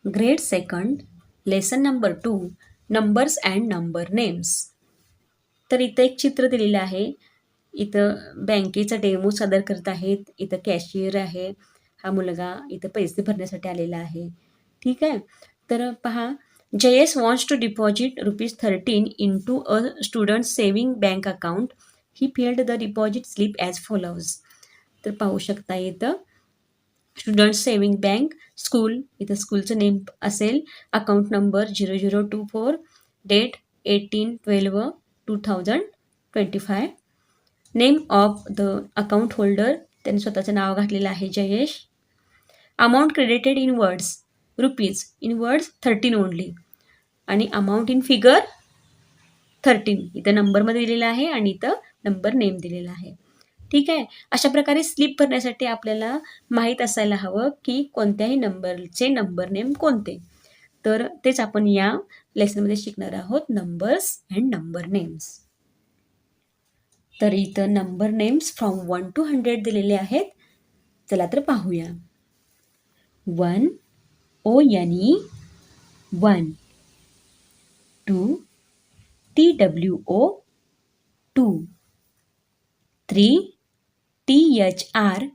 Grade second lesson number 2 numbers and number names. तर इथं एक चित्र दिलेलं आहे. इथं बँकेचा डेमो सादर करत आहेत. इथं कॅशियर आहे. हा मुलगा इथं पैसे भरण्यासाठी आलेला आहे. ठीक आहे. तर पहा, Jayesh wants to deposit ₹13 into a student saving bank account. He filled the deposit slip as follows. तर पाहू शकता इथं स्टुडंट सेव्हिंग बँक स्कूल, इथं स्कूलचं नेम असेल, account number 0024, date 18/12/2025, name of the account holder, त्यांनी स्वतःचं नाव घातलेलं आहे Jayesh. Amount credited in words rupees, in words 13 only, आणि अमाऊंट इन फिगर 13. इथं नंबरमध्ये दिलेलं आहे आणि इथं नंबर नेम दिलेला आहे. ठीक आहे. अशा प्रकारे स्लिप भरण्यासाठी आपल्याला माहीत असायला हवं की कोणत्याही नंबरचे नंबर नेम कोणते. तर तेच आपण या लेसनमध्ये शिकणार आहोत, नंबर्स अँड नंबर नेम्स. तर इथं नंबर नेम्स फ्रॉम 1 to 100 दिलेले आहेत. चला तर पाहूया. 1 ONE 1, 2 TWO 2, 3 THREE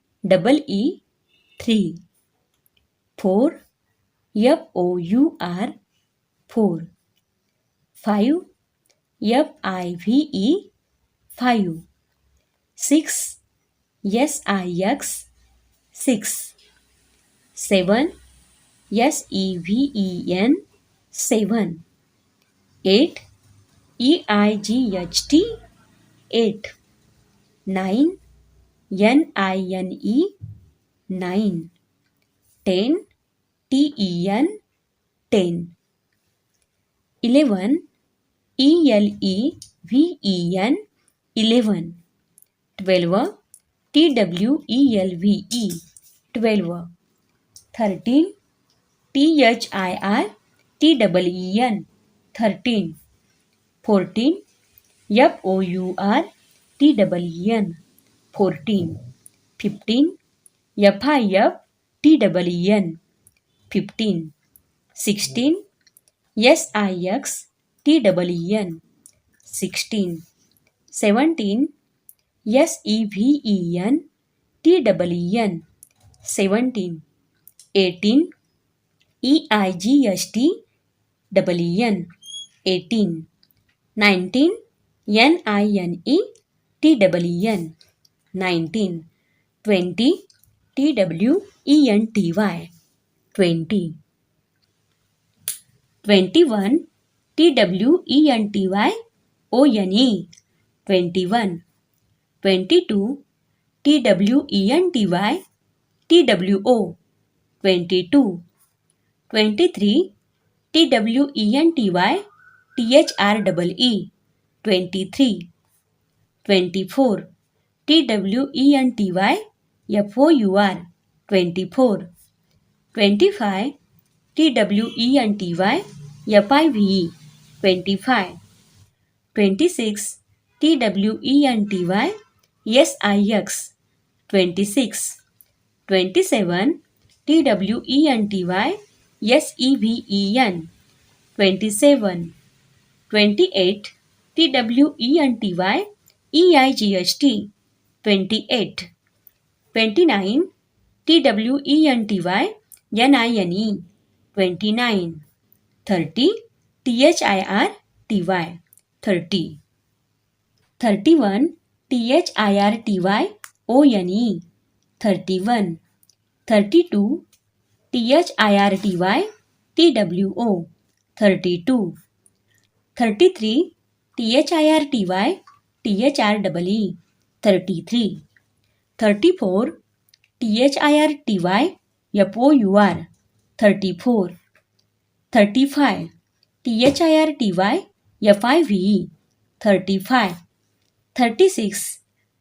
3, 4 FOUR 4, 5 FIVE 5, 6 SIX 6, 7 SEVEN 7, 8 EIGHT 8, 9 NINE 9, 10 TEN 10, 11 ELEVEN 11, 12 TWELVE 12, 13 THIRTEEN 13, 14 FOURTEEN 14, 15 FIFTEEN 15, 16 SIXTEEN 16, 17 SEVEN 17, 18 EIGHTEEN 18, 19 NINETEEN 19, 20 TWENTY 20, 21 TWENTYONE 21, 22 TWENTYTWO 22, 23 TWENTYTHREE 23, 24 TWENTYFOUR 24, 25 TWENTYFIVE 25, 26 TWENTYSIX 26, 27 TWENTYSEVEN 27, 28 TWENTYEIGHT 28, 29 TWENTYNINE 29, 30 THIRTY 30, 31 THIRTYONE 31, 32 THIRTYTWO 32, 33 THIRTYTHREE 33, 34 THIRTYFOUR 34, 35 THIRTYFIVE 35, 36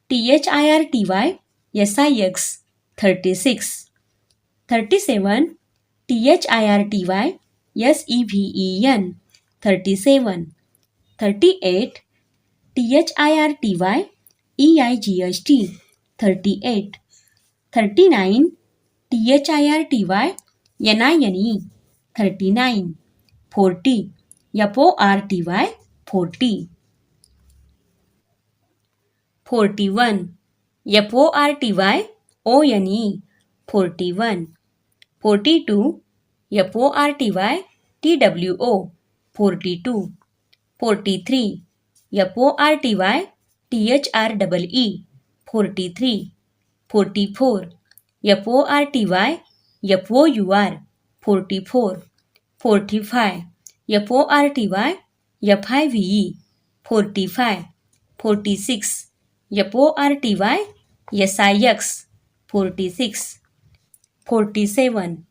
THIRTYSIX 36, 37 THIRTYSEVEN 37, 38 THIRTYEIGHT 38, 39 THIRTYNINE 39, 40, FORTY, 40. 41, FORTYONE, 41. 42, FORTYTWO, 42. 43, FORTYTHREE, 43. 44, FORTYFOUR, 44. 45, FORTYFIVE, 45. 46, FORTYSIX, 46. 47,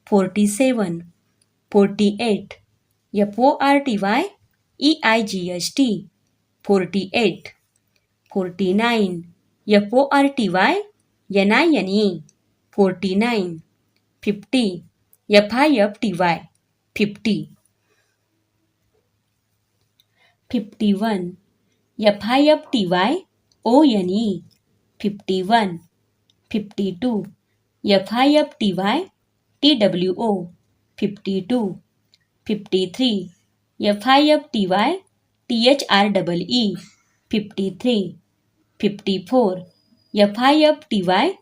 FORTYSEVEN, 47. 48, FORTYEIGHT, 48. 49, FORTYNINE, 49. 50, FIFTY, 50. 51, FIFTYONE, 51. 52, FIFTYTWO, 52. 53, FIFTYTHREE, 53. 54, FIFTYFOUR,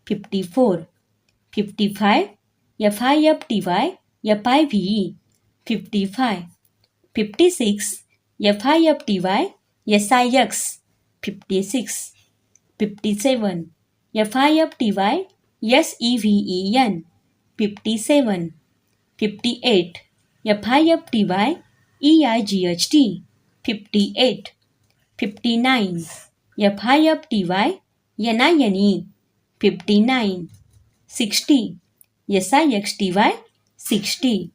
54. 55, FIFTYFIVE, 55. 56, FIFTYSIX, 56. 57, FIFTYSEVEN, 57. 58, FIFTYEIGHT, 58. 59, FIFTYNINE, 59. 60, SIXTY, 60.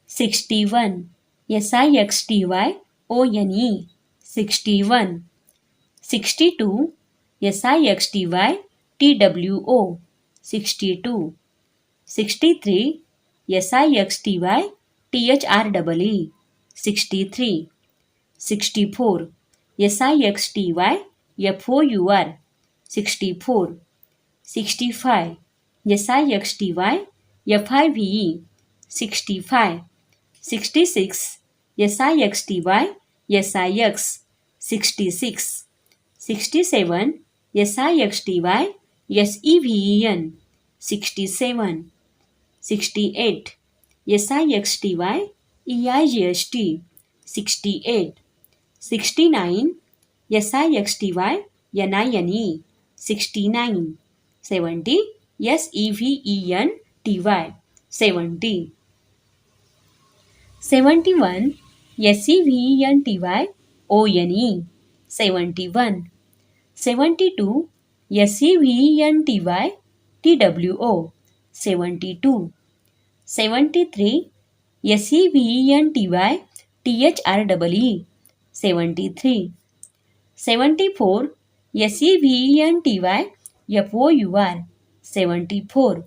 61, SIXTYONE, 61. 62, SIXTYTWO, 62. 63, SIXTYTHREE, 63. 64, SIXTYFOUR, 64. 65, SIXTYFIVE, 65. 66, SIXTYSIX, 66. 67, SIXTYSEVEN, 67. 68, SIXTYEIGHT, 68. 69, SIXTYNINE, 69. 70, SEVENTY, 70. 71, SEVENTYONE, 71. 72, SEVENTYTWO, 72. 73, SEVENTYTHREE, 73. 74, SEVENTYFOUR, 74.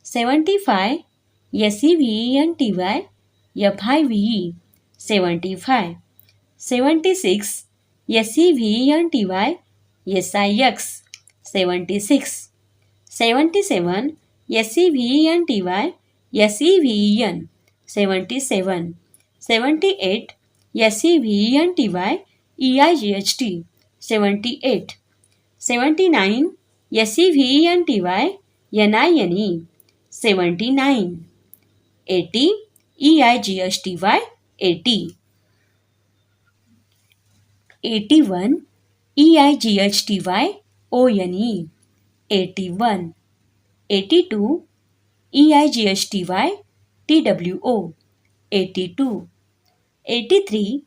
75, SEVENTYFIVE, 75. 76, SEVENTYSIX, 76. 77, SEVENTYSEVEN, 77. 78, SEVENTYEIGHT, 78. 79, SEVENTYNINE, 79. 80, EIGHTY, 80. 81, EIGHTYONE, 81. 82, EIGHTYTWO, 82. 83,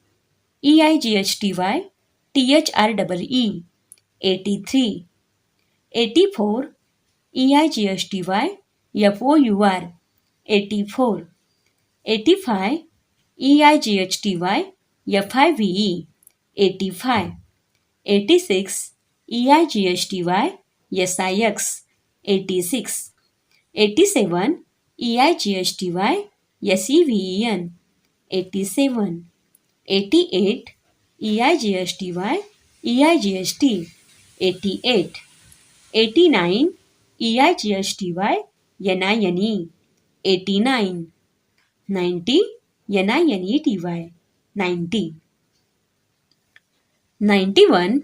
EIGHTYTHREE, 83. 84, EIGHTYFOUR, 84. 85, EIGHTYFIVE, 85. 86, EIGHTYSIX, 86. 87, EIGHTYSEVEN, 87. 88, EIGHTYEIGHT, 88. 89 EIGHTY NINE 89 90 NINETY 90 91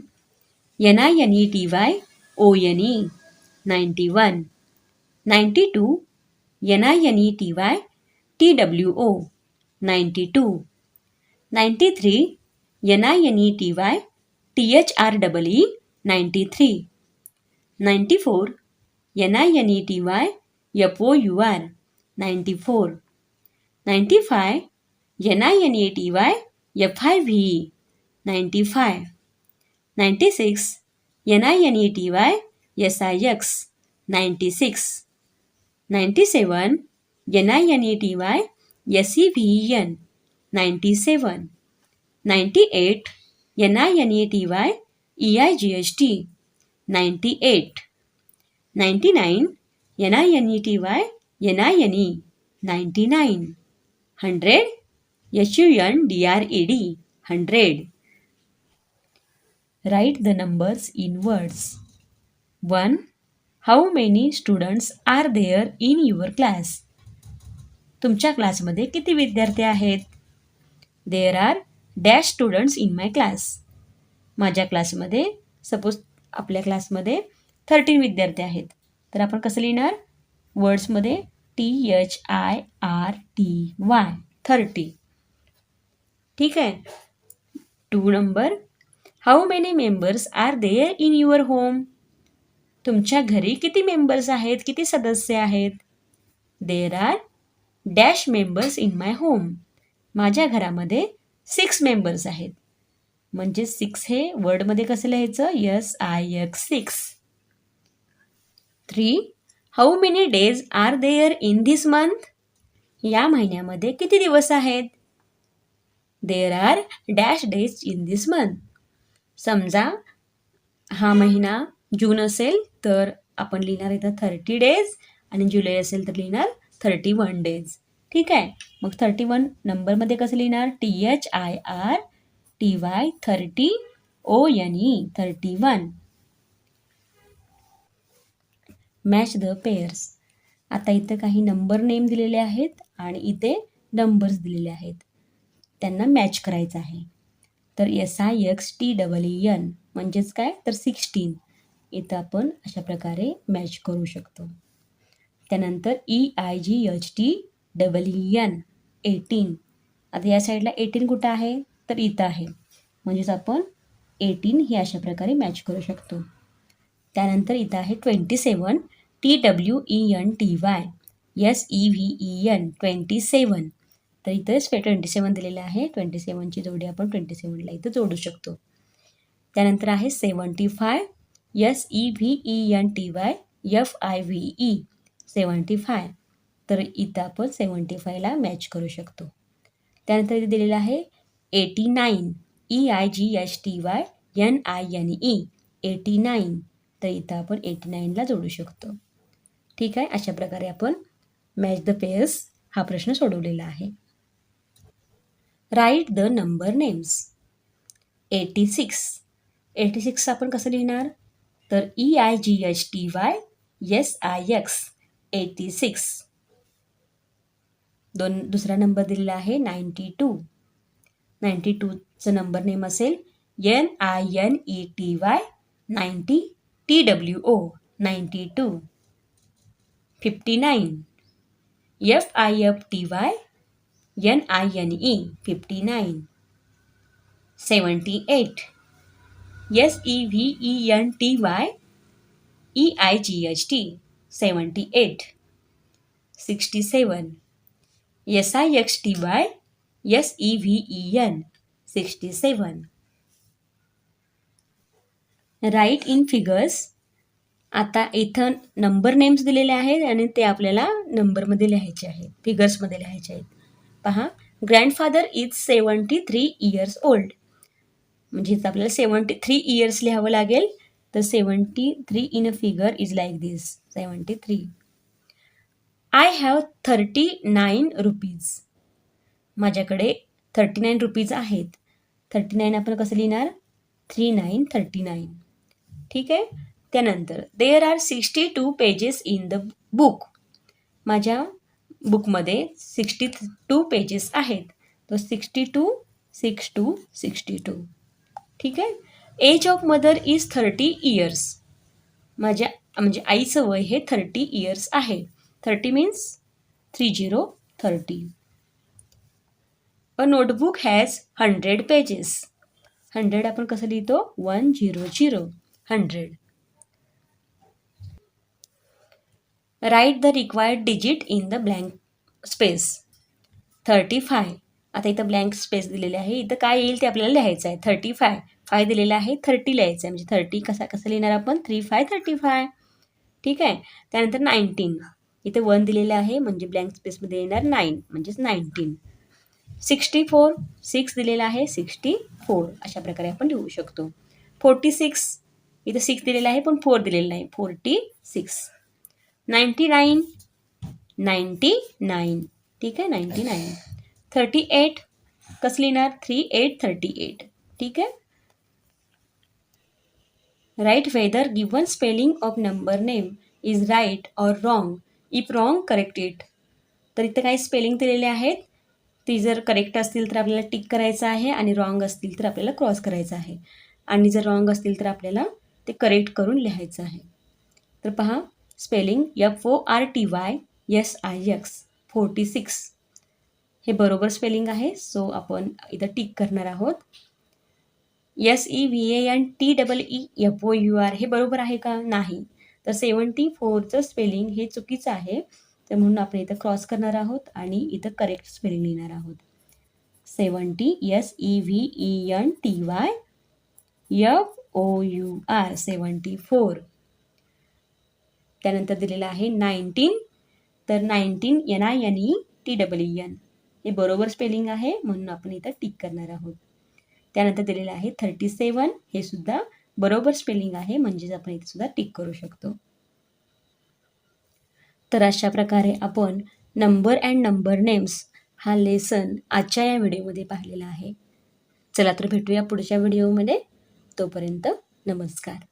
NINETY ONE 91 92 NINETY TWO 92 93 NINETY THREE 93 94 NINETY FOUR 94 95 NINETY FIVE 95 96 NINETY SIX 96 97 NINETY SEVEN 97 98 NINETY EIGHT 98 99 NINETY NINE 99 100 SUNDRED 100 Write the numbers in words. 1. How many students are there in your class? तुमच्या क्लासमध्ये किती विद्यार्थी आहेत? There are dash students in my class. माझ्या क्लासमध्ये suppose आपल्या क्लासमध्ये 13 विद्यार्थी आहेत. तर आपण कसं लिहिणार? वर्ड्समध्ये THIRTY 30. ठीक आहे. 2 number how many members are there in your home? तुमच्या घरी किती मेंबर्स आहेत? किती सदस्य आहेत? There are dash members in my home. माझ्या घरामध्ये 6 मेंबर्स आहेत. म्हणजे 6 हे वर्डमध्ये कसं लिहायचं? SIX. 3. How many days are there in this month? या महिन्यामध्ये किती दिवस आहेत? There are dash days in this month. समजा हा महिना जून असेल तर आपण लिहिणार इथं 30 डेज आणि जुलै असेल तर लिहिणार 31 डेज. ठीक आहे. मग 31 नंबरमध्ये कसं लिहिणार? THIRTY 30 ONE 31. Match the pairs. आता इथं काही नंबर नेम दिलेले आहेत आणि इथे नंबर्स दिलेले आहेत. त्यांना मॅच करायचं आहे. तर SIXTEEN म्हणजेच काय? तर 16. इथं आपण अशा प्रकारे मॅच करू शकतो. त्यानंतर EIGHTEEN 18. आता या साईडला 18 कुठं आहे? तर इथं आहे. म्हणजेच आपण 18 ही अशा प्रकारे मॅच करू शकतो. त्यानंतर इथं आहे 27 TWENTY SEVEN 27. तर इथं 27 दिलेलं आहे. 27ची जोडी आपण 27ला इथं जोडू शकतो. त्यानंतर आहे 75 SEVENTY FIVE 75. तर इथं आपण 75ला मॅच करू शकतो. त्यानंतर इथे दिलेलं आहे 89 EIGHTY NINE 89. तर इथं आपण 89ला जोडू शकतो. ठीक आहे. अशा प्रकारे आपण मॅच द पेअर्स हा प्रश्न सोडवलेला आहे. Write the number names. 86. 86 आपण कसं लिहिणार? तर EIGHTY SIX 86. दुसरा नंबर दिलेला आहे 92. 92चं नंबर नेम असेल NINETY 90 TWO 92. 59 FIFTY NINE 59. 78 SEVENTY EIGHT 78. 67 SIXTY SEVEN 67. Write in figures. आता इथं नंबर नेम्स दिलेले आहेत आणि ते आपल्याला नंबरमध्ये लिहायचे आहेत, फिगर्समध्ये लिहायचे आहेत. पहा, ग्रँडफादर इज 73 इयर्स ओल्ड. म्हणजे इथं आपल्याला 73 इयर्स लिहावं लागेल. तर 73 in a figure is like this 73. I have 39 rupees. माझ्याकडे 39 रुपीज आहेत. 39 आपण कसं लिहिणार? 39 39. ठीक आहे. त्यानंतर there are 62 pages in the book. माझ्या बुकमध्ये 62 पेजेस आहेत. तर 62. ठीक आहे. Age of mother is 30 years. माझ्या म्हणजे आईचं वय हे 30 इयर्स आहे. 30 means 30. A notebook has 100 pages. 100 आपण कसं लिहितो? 100. Write the required digit in the blank space. 35. आता इथं ब्लँक स्पेस दिलेले आहे. इथं काय येईल ते आपल्याला लिहायचं आहे. 35. 5 दिलेलं आहे, 30 लिहायचं आहे. म्हणजे 30 कसं लिहिणार आपण? 35. ठीक आहे. त्यानंतर 19. इथे 1 दिलेलं आहे म्हणजे ब्लँक स्पेसमध्ये येणार 9 म्हणजेच 19. 64. 6 दिलेलं आहे, 64. अशा प्रकारे आपण लिहू शकतो. 46. इथं 6 दिलेलं आहे पण 4 दिलेलं नाही. 46. 99. ठीक आहे. 99. 38. कसं लिहिणार? 38. ठीक आहे. Write whether given spelling of number name is right or wrong. If wrong correct it. तर इथं काही स्पेलिंग दिलेले आहेत. ती जर करेक्ट असतील तर आपल्याला टिक करायचं आहे आणि रॉंग असतील तर आपल्याला क्रॉस करायचं आहे. आणि जर रॉंग असतील तर आपल्याला ते करेक्ट करून लिहायचं आहे. तर पहा स्पेलिंग FORTYSIX 46 हे बरोबर स्पेलिंग आहे. सो आपण इथं टिक करणार आहोत. SEVANTEEFOUR हे बरोबर आहे का? नाही. तर 74चं स्पेलिंग हे चुकीचं आहे. तर म्हणून आपण इथं क्रॉस करणार आहोत आणि इथं करेक्ट स्पेलिंग लिहिणार आहोत. 70 SEVENTYFOUR 74. त्यानंतर दिलेलं आहे 19. तर 19 NINETEEN हे बरोबर स्पेलिंग आहे म्हणून आपण इथं टिक करणार आहोत. त्यानंतर दिलेलं आहे 37. हे सुद्धा बरोबर स्पेलिंग आहे म्हणजेच आपण इथे सुद्धा टिक करू शकतो. तर अशा प्रकारे आपण नंबर अँड नंबर नेम्स हा लेसन आजच्या या व्हिडिओमध्ये पाहिलेला आहे. चला तर भेटूया पुढच्या व्हिडिओमध्ये. तोपर्यंत नमस्कार.